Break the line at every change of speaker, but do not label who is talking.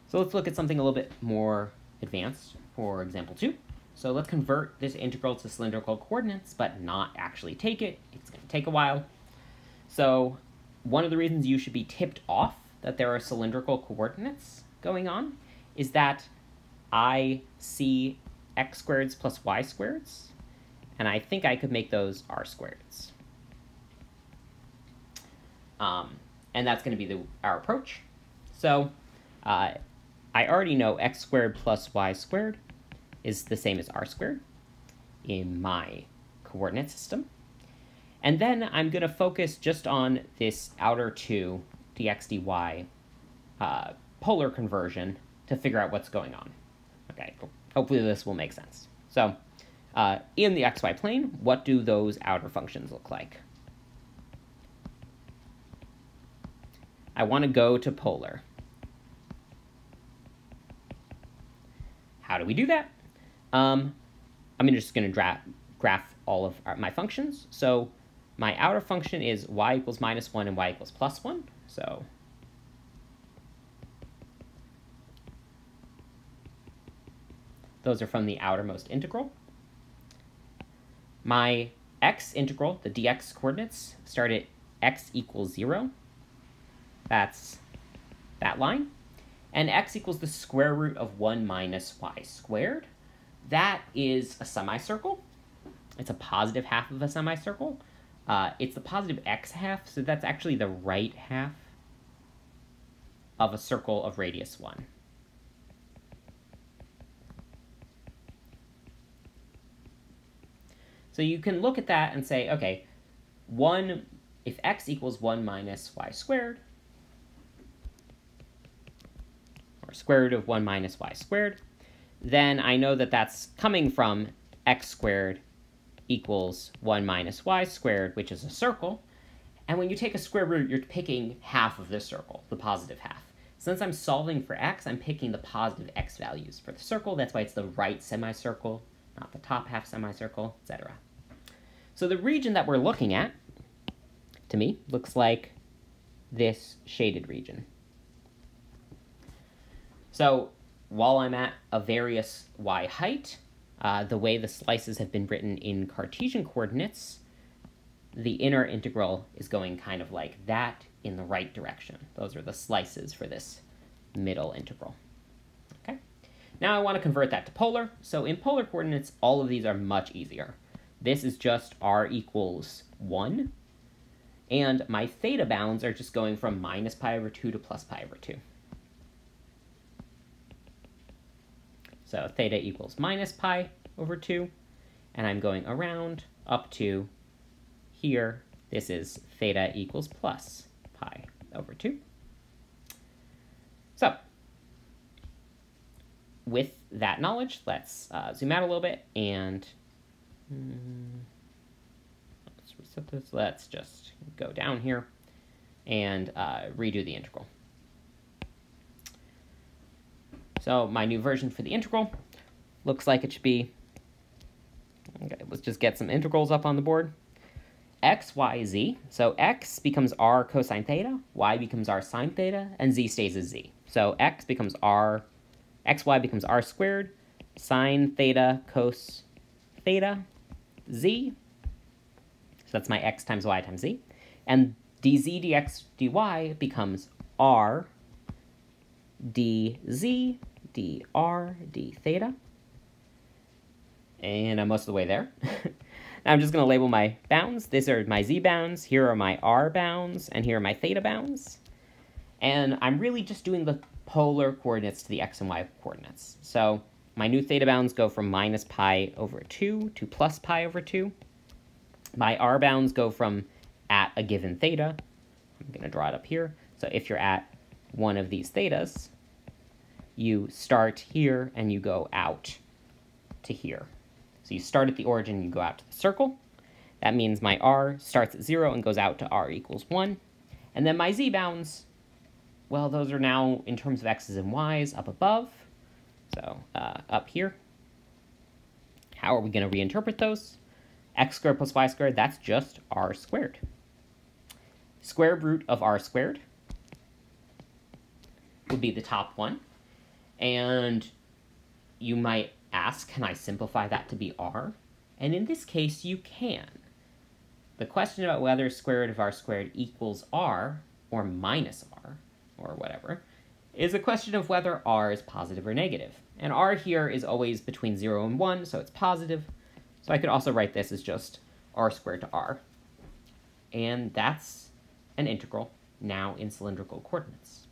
So let's look at something a little bit more advanced for example 2. So let's convert this integral to cylindrical coordinates, but not actually take it. It's going to take a while. So one of the reasons you should be tipped off that there are cylindrical coordinates going on is that I see x squareds plus y squareds, and I think I could make those r squareds. And that's going to be our approach. So I already know x squared plus y squared is the same as r squared in my coordinate system. And then I'm going to focus just on this outer 2 dx dy polar conversion to figure out what's going on. Okay, hopefully this will make sense. So in the xy plane, what do those outer functions look like? I want to go to polar. How do we do that? I'm just going to graph all of my functions. So my outer function is y equals -1 and y equals +1. So those are from the outermost integral. My x integral, the dx coordinates, start at x equals 0. That's that line. And x equals the square root of 1 minus y squared. That is a semicircle. It's a positive half of a semicircle. It's the positive x half, so that's actually the right half of a circle of radius 1. So you can look at that and say, okay, if x equals 1 minus y squared, or square root of 1 minus y squared, then I know that that's coming from x squared equals 1 minus y squared, which is a circle. And when you take a square root, you're picking half of this circle, the positive half. Since I'm solving for x, I'm picking the positive x values for the circle. That's why it's the right semicircle, not the top half semicircle, etc. So the region that we're looking at, to me, looks like this shaded region. So while I'm at a various y height, the way the slices have been written in Cartesian coordinates, the inner integral is going kind of like that in the right direction. Those are the slices for this middle integral. Okay. Now I want to convert that to polar. So in polar coordinates, all of these are much easier. This is just r equals 1. And my theta bounds are just going from minus pi over 2 to plus pi over 2. So theta equals minus pi over 2, and I'm going around up to here. This is theta equals plus pi over 2. So with that knowledge, let's zoom out a little bit and let's reset this. Let's just go down here and redo the integral. So my new version for the integral looks like it should be, okay, let's just get some integrals up on the board. X, y, z. So x becomes r cosine theta, y becomes r sine theta, and z stays as z. So x becomes r, xy becomes r squared, sine theta cos theta, z. So that's my x times y times z. And dz dx dy becomes r dz dr d theta. And I'm most of the way there. Now I'm just going to label my bounds. These are my z bounds, here are my r bounds, and here are my theta bounds. And I'm really just doing the polar coordinates to the x and y coordinates. So my new theta bounds go from minus pi over 2 to plus pi over 2. My r bounds go from at a given theta. I'm going to draw it up here. So if you're at one of these thetas, you start here and you go out to here. So you start at the origin and you go out to the circle. That means my r starts at 0 and goes out to r equals 1. And then my z bounds, well, those are now in terms of x's and y's up above. So up here. How are we going to reinterpret those? X squared plus y squared, that's just r squared. Square root of r squared would be the top one. And you might ask, can I simplify that to be r? And in this case, you can. The question about whether square root of r squared equals r, or minus r, or whatever, is a question of whether r is positive or negative. And r here is always between 0 and 1, so it's positive. So I could also write this as just r squared to r. And that's an integral, now in cylindrical coordinates.